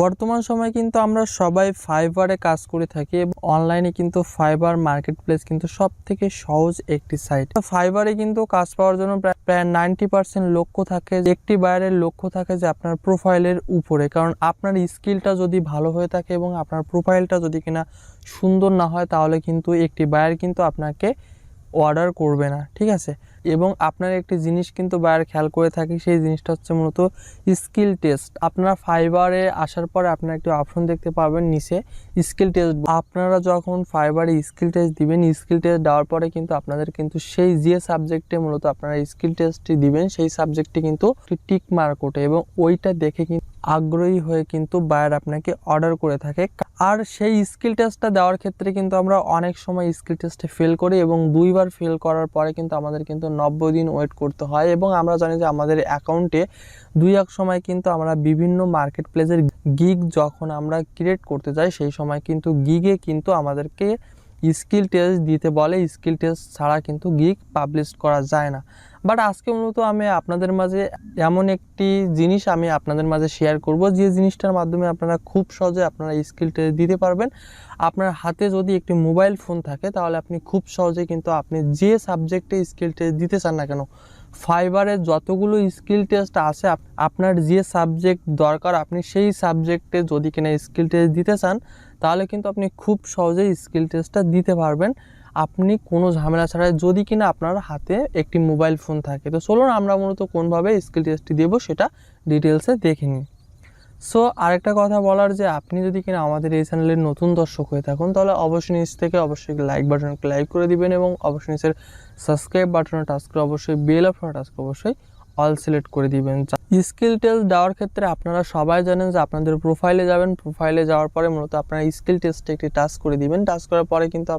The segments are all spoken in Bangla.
বর্তমান সময়ে কিন্তু আমরা সবাই ফাইবারে কাজ করে থাকি এবং অনলাইনে কিন্তু ফাইবার মার্কেট প্লেস কিন্তু সব থেকে সহজ একটি সাইট। ফাইবারে কিন্তু কাজ পাওয়ার জন্য প্রায় 90% লক্ষ্য থাকে, একটি বায়ারের লক্ষ্য থাকে যে আপনার প্রোফাইলের উপরে, কারণ আপনার স্কিলটা যদি ভালো হয়ে থাকে এবং আপনার প্রোফাইলটা যদি কিনা সুন্দর না হয় তাহলে কিন্তু একটি বায়ার কিন্তু আপনাকে অর্ডার করবে না, ঠিক আছে। এবং আপনার একটি জিনিস কিন্তু বায়ার খেয়াল করে থাকি, সেই জিনিসটা হচ্ছে মূলত স্কিল টেস্ট। আপনারা ফাইবারে আসার পরে আপনারা একটি অপশন দেখতে পাবেন নিচে স্কিল টেস্ট। আপনারা যখন ফাইবারে স্কিল টেস্ট দিবেন, স্কিল টেস্ট দেওয়ার পরে কিন্তু আপনাদের কিন্তু সেই যে সাবজেক্টে মূলত আপনারা স্কিল টেস্টটি দিবেন সেই সাবজেক্টটি কিন্তু টিক মার্ক ওঠে এবং ওইটা দেখে কিন্তু আগ্রহী হয়ে কিন্তু বায়ার আপনাকে অর্ডার করে থাকে। আর সেই স্কিল টেস্টটা দেওয়ার ক্ষেত্রে কিন্তু আমরা অনেক সময় স্কিল টেস্টে ফেল করি এবং 2বার ফেল করার পরে কিন্তু আমাদের কিন্তু 90 দিন ওয়েট করতে হয়। এবং আমরা জানি যে আমাদের অ্যাকাউন্টে 2-1 সময় কিন্তু আমরা বিভিন্ন মার্কেট প্লেসের গিগ যখন আমরা ক্রিয়েট করতে যাই সেই সময় কিন্তু গিগে কিন্তু আমাদেরকে স্কিল টেস্ট দিতে বলে। স্কিল টেস্ট ছাড়া কিন্তু গিগ পাবলিশ করা যায় না। বাট আজকে মূলত আমি আপনাদের মাঝে এমন একটি জিনিস আমি আপনাদের মাঝে শেয়ার করব যে জিনিসটার মাধ্যমে আপনারা খুব সহজে আপনারা স্কিল টেস্ট দিতে পারবেন। আপনার হাতে যদি একটি মোবাইল ফোন থাকে তাহলে আপনি খুব সহজে কিন্তু আপনি যে সাবজেক্টে স্কিল টেস্ট দিতে চান না কেন, ফাইবারে যতগুলো স্কিল টেস্ট আছে আপনার যে সাবজেক্ট দরকার আপনি সেই সাবজেক্টে যদি কিনা স্কিল টেস্ট দিতে চান তাহলে কিন্তু আপনি খুব সহজেই স্কিল টেস্টটা দিতে পারবেন আপনি কোনো ঝামেলা ছাড়াই, যদি কিনা আপনার হাতে একটি মোবাইল ফোন থাকে। তো চলুন আমরা মূলত কোনভাবে স্কিল টেস্টটি দেবো সেটা ডিটেলসে দেখে নিই। সো আরেকটা কথা বলার যে আপনি যদি কিনা আমাদের এই চ্যানেলের নতুন দর্শক হয়ে থাকুন তাহলে অবশ্যই নিচ থেকে অবশ্যই লাইক বাটনে ক্লিক করে দিবেন এবং অবশ্যই নিচের সাবস্ক্রাইব বাটনে টাচ করে অবশ্যই বেল অপশনে টাচ করে অবশ্যই অল সিলেক্ট করে দিবেন। স্কিল টেস্ট দেওয়ার ক্ষেত্রে আপনারা সবাই জানেন যে আপনাদের প্রোফাইলে যাবেন, প্রোফাইলে যাওয়ার পরে মূলত আপনারা স্কিল টেস্টে একটি টাচ করে দিবেন। টাচ করার পরে কিন্তু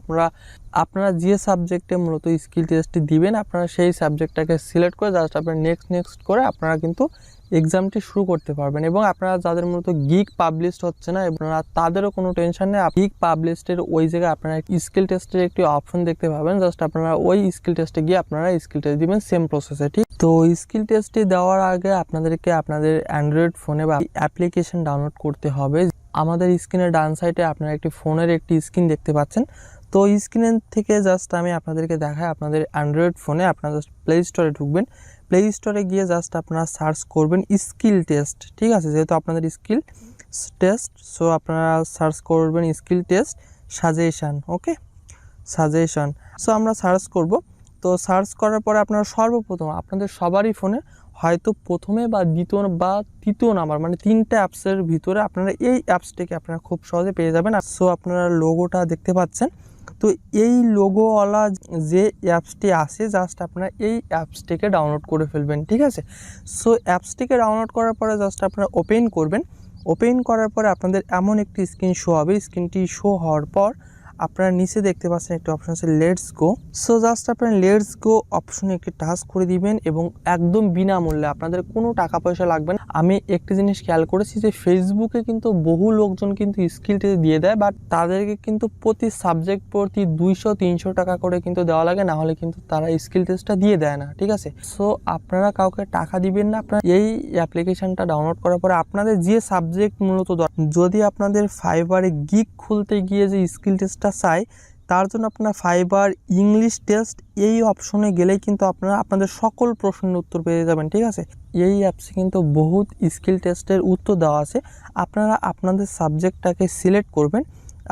আপনারা যে সাবজেক্টে মূলত স্কিল টেস্টটি দিবেন আপনারা সেই সাবজেক্টটাকে সিলেক্ট করে জাস্ট আপনারা নেক্সট করে আপনারা কিন্তু এক্সামটি শুরু করতে পারবেন। এবং আপনারা যাদের মূলত গিগ পাবলিশড হচ্ছে না আপনারা তাদেরও কোনো টেনশন নেই, গিগ পাবলিশডের ওই জায়গায় আপনারা স্কিল টেস্টের একটি অপশন দেখতে পাবেন। জাস্ট আপনারা ওই স্কিল টেস্টে গিয়ে আপনারা স্কিল টেস্ট দিবেন সেম প্রসেসে, ঠিক। তো স্কিল টেস্টটি দেওয়ার আগে আপনাদেরকে আপনাদের অ্যান্ড্রয়েড ফোনে বা অ্যাপ্লিকেশন ডাউনলোড করতে হবে। আমাদের স্ক্রিনের ডান সাইডে আপনারা একটি ফোনের একটি স্ক্রিন দেখতে পাচ্ছেন। তো স্ক্রিনের থেকে জাস্ট আমি আপনাদেরকে দেখাই, আপনাদের অ্যান্ড্রয়েড ফোনে আপনারা জাস্ট প্লে স্টোরে ঢুকবেন। প্লে স্টোরে গিয়ে জাস্ট আপনারা সার্চ করবেন স্কিল টেস্ট, ঠিক আছে, যেহেতু আপনাদের স্কিল টেস্ট। সো আপনারা সার্চ করবেন স্কিল টেস্ট সাজেশন, ওকে, সাজেশন। সো আমরা সার্চ করব। তো সার্চ করার পরে আপনারা সর্বপ্রথম আপনাদের সবারই ফোনে হয়তো প্রথমে বা দ্বিতীয় বা তৃতীয় নাম্বার মানে 3টে অ্যাপসের ভিতরে আপনারা এই অ্যাপসটিকে আপনারা খুব সহজে পেয়ে যাবেন। সো আপনারা লোগোটা দেখতে পাচ্ছেন। তো এই লোগোওয়ালা যে অ্যাপসটি আছে জাস্ট আপনারা এই অ্যাপসটিকে ডাউনলোড করে ফেলবেন, ঠিক আছে। সো অ্যাপসটিকে ডাউনলোড করার পরে জাস্ট আপনারা ওপেন করবেন। ওপেন করার পরে আপনাদের এমন একটি স্ক্রিন শো হবে। স্ক্রিনটি শো হওয়ার পর আপনারা নিচে দেখতে পাচ্ছেন একটি অপশন আছে লেটস গো। সো জাস্ট আপনারা লেটস গো অপশনে একটি টাচ করে দিবেন এবং একদম বিনামূল্যে, আপনাদের কোনো টাকা পয়সা লাগবে না। আমি একটি জিনিস খেয়াল করেছি যে ফেসবুকে কিন্তু বহু লোকজন কিন্তু স্কিল টেস্ট দিয়ে দেয়, বাট তাদেরকে কিন্তু প্রতি সাবজেক্ট প্রতি 200-300 টাকা করে কিন্তু দেওয়া লাগে, না হলে কিন্তু তারা স্কিল টেস্টটা দিয়ে দেয় না, ঠিক আছে। সো আপনারা কাউকে টাকা দিবেন না। আপনারা এই অ্যাপ্লিকেশনটা ডাউনলোড করার পরে আপনাদের যে সাবজেক্ট মূলত যদি আপনাদের ফাইবারে গিগ খুলতে গিয়ে যে স্কিল টেস্ট চাই তার জন্য আপনারা ফাইবার ইংলিশ টেস্ট এই অপশনে গেলেই কিন্তু আপনারা আপনাদের সকল প্রশ্নের উত্তর পেয়ে যাবেন, ঠিক আছে। এই অ্যাপসে কিন্তু বহুত স্কিল টেস্টের উত্তর দেওয়া আছে। আপনারা আপনাদের সাবজেক্টটাকে সিলেক্ট করবেন,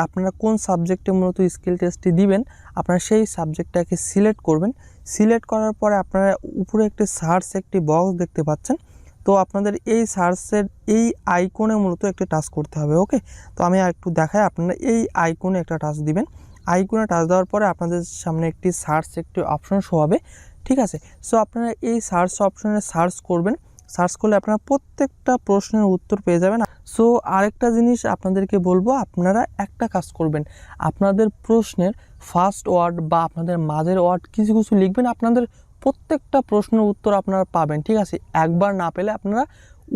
আপনারা কোন সাবজেক্টে মূলত স্কিল টেস্টটি দিবেন আপনারা সেই সাবজেক্টটাকে সিলেক্ট করবেন। সিলেক্ট করার পরে আপনারা উপরে একটি সার্চ একটি বক্স দেখতে পাচ্ছেন। তো আপনাদের এই সার্চের এই আইকনে মূলত একটা টাচ করতে হবে, ওকে। তো আমি একটু দেখাই, আপনারা এই আইকনে একটা টাচ দিবেন। আইকনে টাচ দেওয়ার পরে আপনাদের সামনে একটি সার্চ একটি অপশন শো হবে, ঠিক আছে। সো আপনারা এই সার্চ অপশনে সার্চ করবেন। সার্চ করলে আপনারা প্রত্যেকটা প্রশ্নের উত্তর পেয়ে যাবেন। সো আরেকটা জিনিস আপনাদেরকে বলবো, আপনারা একটা কাজ করবেন, আপনাদের প্রশ্নের ফার্স্ট ওয়ার্ড বা আপনাদের মাঝের ওয়ার্ড কিছু কিছু লিখবেন। আপনাদের প্রত্যেকটা প্রশ্নের উত্তর আপনারা পাবেন, ঠিক আছে। একবার না পেলে আপনারা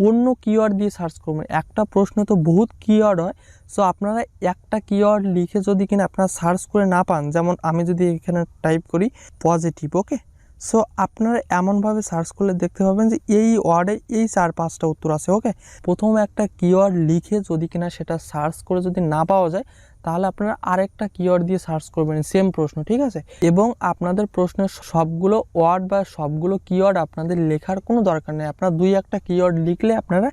অন্য কিওয়ার্ড দিয়ে সার্চ করবেন। একটা প্রশ্ন তো বহুত কিওয়ার্ড হয়। সো আপনারা একটা কিওয়ার্ড লিখে যদি কিনা আপনারা সার্চ করে না পান, যেমন আমি যদি এখানে টাইপ করি পজিটিভ, ওকে। সো আপনারা এমনভাবে সার্চ করলে দেখতে পাবেন যে এই ওয়ার্ডে এই 4-5টা উত্তর আছে। ওকে, প্রথম একটা কিওয়ার্ড লিখে যদি কিনা সেটা সার্চ করে যদি না পাওয়া যায়, তাহলে আপনারা আরেকটা কিওয়ার্ড দিয়ে সার্চ করবেন সেম প্রশ্ন, ঠিক আছে। এবং আপনাদের প্রশ্নের সবগুলো ওয়ার্ড বা সবগুলো কিওয়ার্ড আপনাদের লেখার কোনো দরকার নেই। আপনারা 2-1টা কিওয়ার্ড লিখলে আপনারা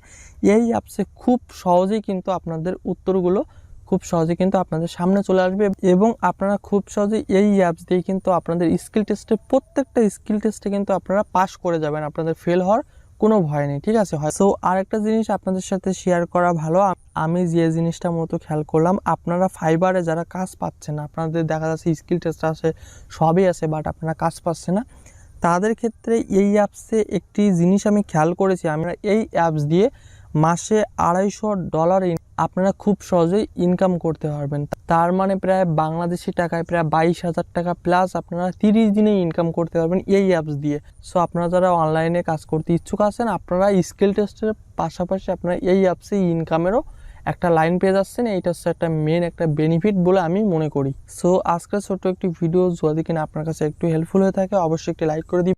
এই অ্যাপসে খুব সহজেই কিন্তু আপনাদের উত্তরগুলো খুব সহজে কিন্তু আপনাদের সামনে চলে আসবে এবং আপনারা খুব সহজে এই অ্যাপস দিয়ে কিন্তু আপনাদের স্কিল টেস্টে প্রত্যেকটা স্কিল টেস্টে কিন্তু আপনারা পাস করে যাবেন, আপনাদের ফেল হওয়ার কোনো ভয় নেই, ঠিক আছে। সো আরেকটা জিনিস আপনাদের সাথে শেয়ার করা ভালো, আমি যে জিনিসটা মতো খেয়াল করলাম, আপনারা ফাইবারে যারা কাজ পাচ্ছেন না, আপনাদের দেখা যাচ্ছে স্কিল টেস্ট আছে, সবই আছে, বাট আপনারা কাজ পাচ্ছেন না, তাদের ক্ষেত্রে এই অ্যাপসে একটি জিনিস আমি খেয়াল করেছি, আমরা এই অ্যাপস দিয়ে মাসে $250 আপনারা খুব সহজেই ইনকাম করতে পারবেন। তার মানে প্রায় বাংলাদেশি টাকায় প্রায় 22,000 টাকা প্লাস আপনারা 30 দিনে ইনকাম করতে পারবেন এই অ্যাপস দিয়ে। সো আপনারা যারা অনলাইনে কাজ করতে ইচ্ছুক আছেন, আপনারা স্কিল টেস্টের পাশাপাশি আপনারা এই অ্যাপসে ইনকামেরও একটা লাইন পেয়ে যাচ্ছেন। এইটা হচ্ছে একটা মেন একটা বেনিফিট বলে আমি মনে করি। সো আজকের ছোট্ট একটি ভিডিও যদি কিনা আপনার কাছে একটু হেল্পফুল হয়ে থাকে, অবশ্যই একটি লাইক করে দিন।